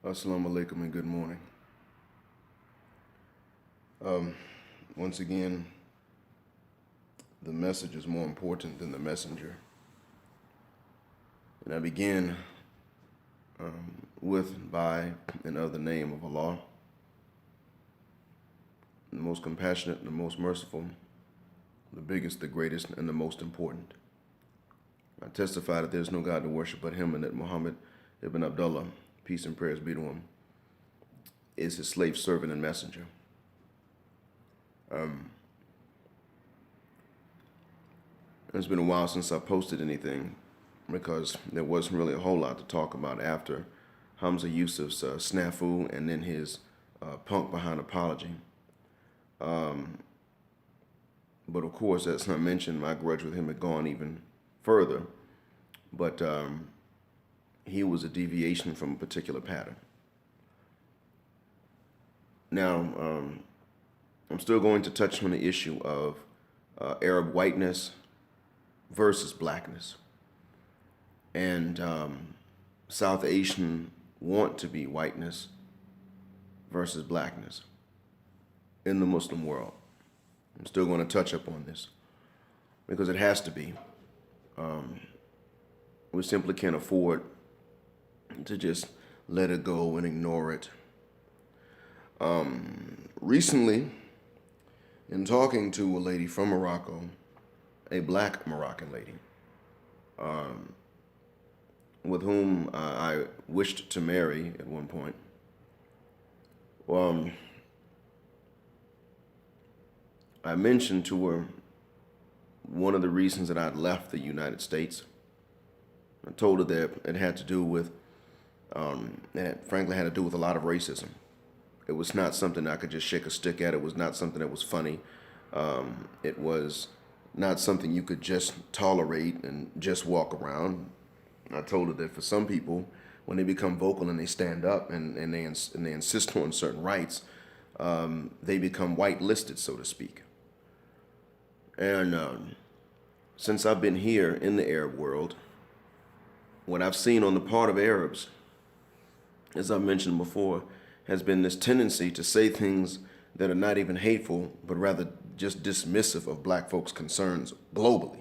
Assalamu alaikum and good morning. Um, Once again, the message is more important than the messenger. And I begin by, and of the name of Allah, the most compassionate, the most merciful, the biggest, the greatest, and the most important. I testify that there is no God to worship but Him, and that Muhammad ibn Abdullah, peace and prayers be to him, is his slave servant and messenger. It's been a while since I posted anything because there wasn't really a whole lot to talk about after Hamza Yusuf's snafu and then his punk behind apology. But of course, that's not mentioned. My grudge with him had gone even further. But he was a deviation from a particular pattern. Now, I'm still going to touch on the issue of Arab whiteness versus blackness. And South Asian want to be whiteness versus blackness in the Muslim world. I'm still going to touch up on this because it has to be. We simply can't afford to just let it go and ignore it. Recently, in talking to a lady from Morocco, a black Moroccan lady, with whom I wished to marry at one point, I mentioned to her one of the reasons that I'd left the United States. I told her that it had to do with, it frankly had to do with a lot of racism. It was not something I could just shake a stick at. It was not something that was funny. It was not something you could just tolerate and just walk around. I told her that for some people, when they become vocal and they stand up and they insist on certain rights, they become white-listed, so to speak. And since I've been here in the Arab world, what I've seen on the part of Arabs, as I mentioned before, has been this tendency to say things that are not even hateful, but rather just dismissive of black folks' concerns globally.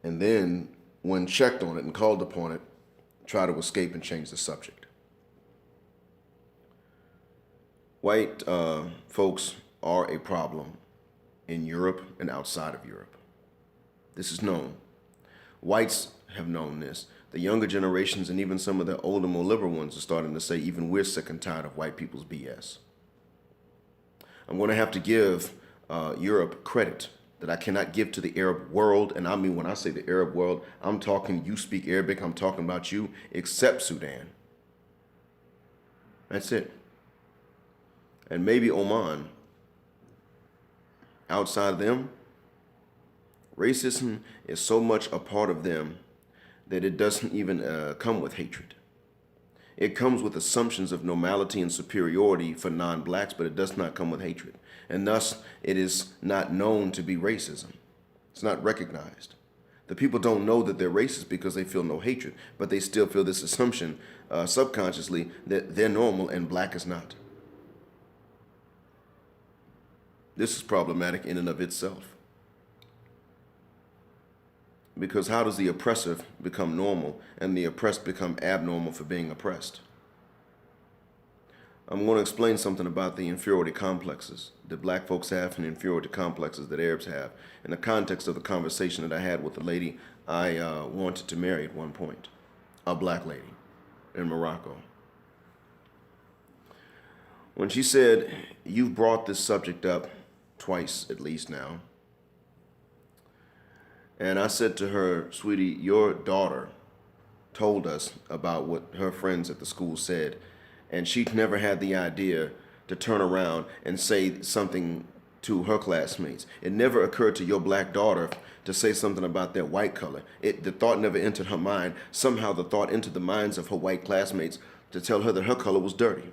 And then when checked on it and called upon it, try to escape and change the subject. White folks are a problem in Europe and outside of Europe. This is known. Whites have known this. The younger generations and even some of the older, more liberal ones are starting to say even we're sick and tired of white people's BS. I'm going to have to give Europe credit that I cannot give to the Arab world. And I mean, when I say the Arab world, I'm talking you speak Arabic, I'm talking about you, except Sudan. That's it. And maybe Oman. Outside of them, racism is so much a part of them that it doesn't even come with hatred. It comes with assumptions of normality and superiority for non-blacks, but it does not come with hatred. And thus, it is not known to be racism. It's not recognized. The people don't know that they're racist because they feel no hatred, but they still feel this assumption subconsciously that they're normal and black is not. This is problematic in and of itself. Because how does the oppressive become normal and the oppressed become abnormal for being oppressed? I'm going to explain something about the inferiority complexes that black folks have and the inferiority complexes that Arabs have in the context of the conversation that I had with the lady I wanted to marry at one point, a black lady in Morocco. When she said, "You've brought this subject up twice at least now," and I said to her, "Sweetie, your daughter told us about what her friends at the school said, and she never had the idea to turn around and say something to her classmates. It never occurred to your black daughter to say something about their white color. The thought never entered her mind. Somehow the thought entered the minds of her white classmates to tell her that her color was dirty."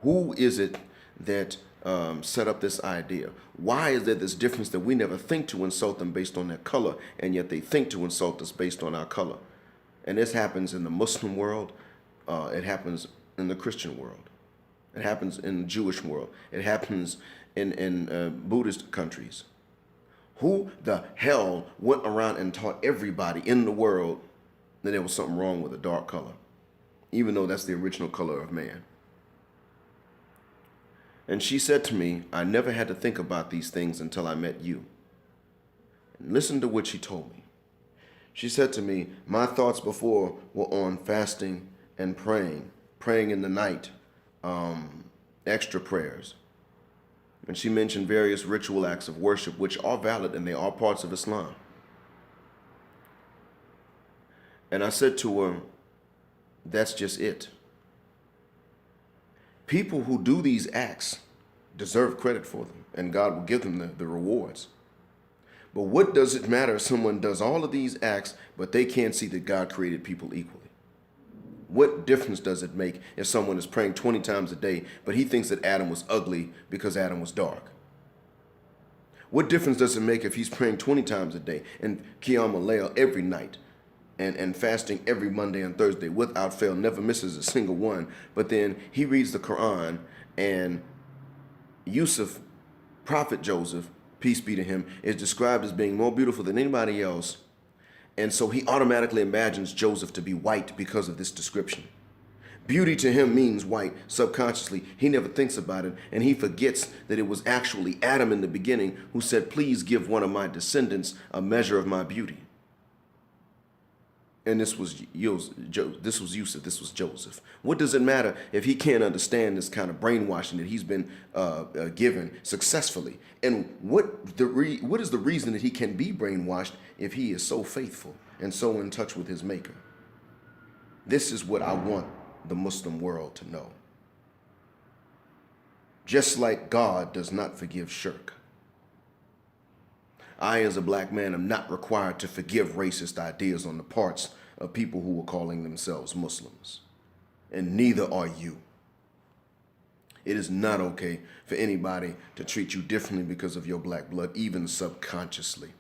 Who is it that set up this idea? Why is there this difference that we never think to insult them based on their color, and yet they think to insult us based on our color? And this happens in the Muslim world. It happens in the Christian world. It happens in the Jewish world. It happens in Buddhist countries. Who the hell went around and taught everybody in the world that there was something wrong with a dark color, even though that's the original color of man? And she said to me, I never had to think about these things until I met you. And listen to what she told me. She said to me, my thoughts before were on fasting and praying in the night, extra prayers. And she mentioned various ritual acts of worship, which are valid and they are parts of Islam. And I said to her, that's just it. People who do these acts deserve credit for them, and God will give them the rewards. But what does it matter if someone does all of these acts, but they can't see that God created people equally? What difference does it make if someone is praying 20 times a day, but he thinks that Adam was ugly because Adam was dark? What difference does it make if he's praying 20 times a day and Qiyam al-Layl every night and fasting every Monday and Thursday without fail, never misses a single one, but then he reads the Quran and Yusuf, Prophet Joseph, peace be to him, is described as being more beautiful than anybody else. And so he automatically imagines Joseph to be white because of this description. Beauty to him means white. Subconsciously, he never thinks about it, and he forgets that it was actually Adam in the beginning who said, please give one of my descendants a measure of my beauty. And this was Yusuf, this was Joseph. What does it matter if he can't understand this kind of brainwashing that he's been given successfully? And what is the reason that he can be brainwashed if he is so faithful and so in touch with his maker? This is what I want the Muslim world to know. Just like God does not forgive shirk, I, as a black man, am not required to forgive racist ideas on the parts of people who are calling themselves Muslims. And neither are you. It is not okay for anybody to treat you differently because of your black blood, even subconsciously.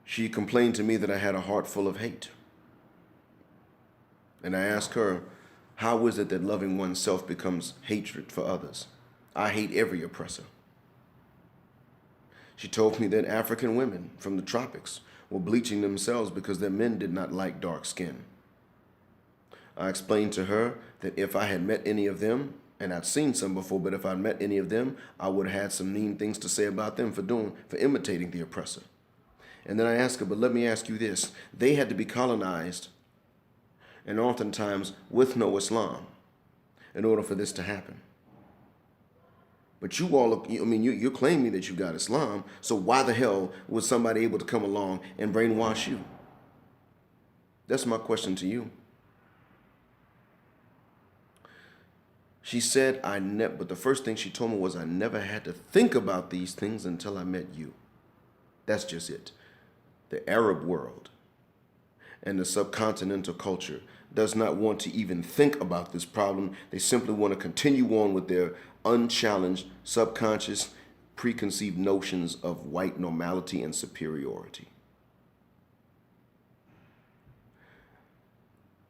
She complained to me that I had a heart full of hate. And I asked her, how is it that loving oneself becomes hatred for others? I hate every oppressor. She told me that African women from the tropics were bleaching themselves because their men did not like dark skin. I explained to her that if I had met any of them, and I'd seen some before, but if I'd met any of them, I would have had some mean things to say about them for imitating the oppressor. And then I asked her, but let me ask you this. They had to be colonized, and oftentimes with no Islam, in order for this to happen. But you all, you're claiming that you got Islam, so why the hell was somebody able to come along and brainwash you? That's my question to you. She said, but the first thing she told me was I never had to think about these things until I met you. That's just it. The Arab world and the subcontinental culture does not want to even think about this problem. They simply want to continue on with their unchallenged, subconscious, preconceived notions of white normality and superiority.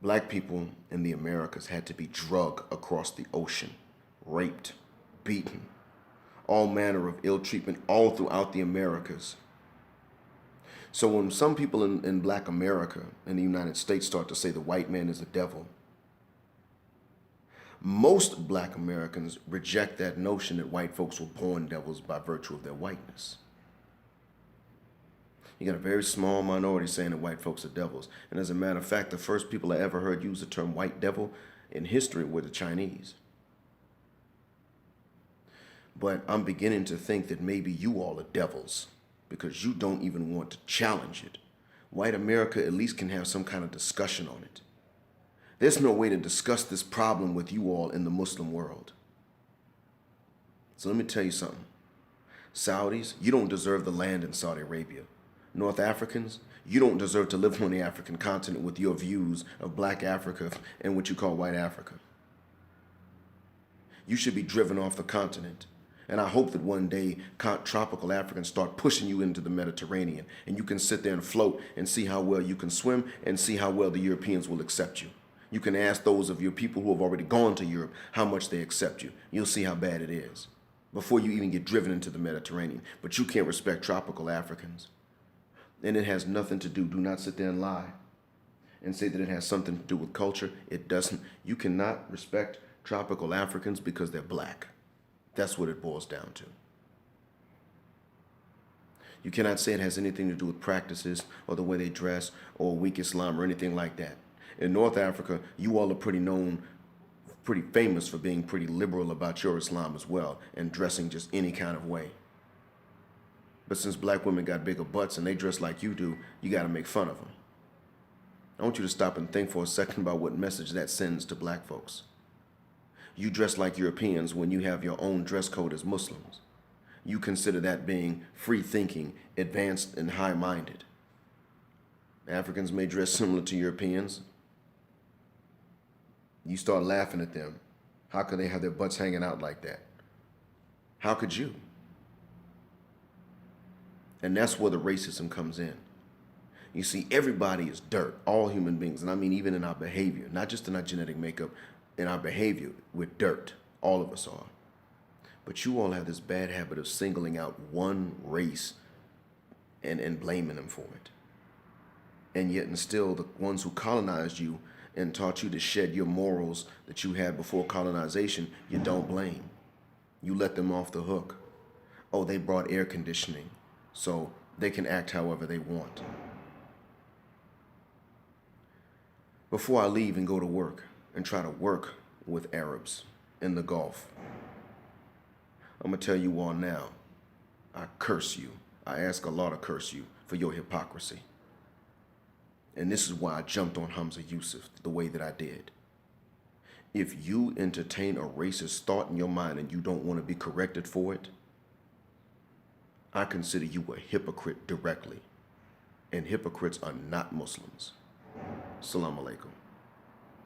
Black people in the Americas had to be drugged across the ocean, raped, beaten, all manner of ill treatment all throughout the Americas. So when some people in Black America, in the United States, start to say the white man is the devil, most Black Americans reject that notion that white folks were born devils by virtue of their whiteness. You got a very small minority saying that white folks are devils. And as a matter of fact, the first people I ever heard use the term white devil in history were the Chinese. But I'm beginning to think that maybe you all are devils because you don't even want to challenge it. White America at least can have some kind of discussion on it. There's no way to discuss this problem with you all in the Muslim world. So let me tell you something. Saudis, you don't deserve the land in Saudi Arabia. North Africans, you don't deserve to live on the African continent with your views of Black Africa and what you call white Africa. You should be driven off the continent. And I hope that one day tropical Africans start pushing you into the Mediterranean and you can sit there and float and see how well you can swim and see how well the Europeans will accept you. You can ask those of your people who have already gone to Europe how much they accept you. You'll see how bad it is before you even get driven into the Mediterranean. But you can't respect tropical Africans. And it has nothing to do. Do not sit there and lie and say that it has something to do with culture. It doesn't. You cannot respect tropical Africans because they're black. That's what it boils down to. You cannot say it has anything to do with practices or the way they dress or weak Islam or anything like that. In North Africa, you all are pretty famous for being pretty liberal about your Islam as well and dressing just any kind of way. But since black women got bigger butts and they dress like you do, you got to make fun of them. I want you to stop and think for a second about what message that sends to black folks. You dress like Europeans when you have your own dress code as Muslims. You consider that being free-thinking, advanced, and high-minded. Africans may dress similar to Europeans. You start laughing at them. How could they have their butts hanging out like that? How could you? And that's where the racism comes in. You see, everybody is dirt, all human beings. And I mean, even in our behavior, not just in our genetic makeup, in our behavior, we're dirt. All of us are. But you all have this bad habit of singling out one race and blaming them for it. And yet and still, the ones who colonized you and taught you to shed your morals that you had before colonization, you don't blame. You let them off the hook. Oh, they brought air conditioning, so they can act however they want. Before I leave and go to work and try to work with Arabs in the Gulf, I'm going to tell you all now, I curse you. I ask Allah to curse you for your hypocrisy. And this is why I jumped on Hamza Yusuf the way that I did. If you entertain a racist thought in your mind and you don't want to be corrected for it, I consider you a hypocrite directly. And hypocrites are not Muslims. Assalamu alaikum.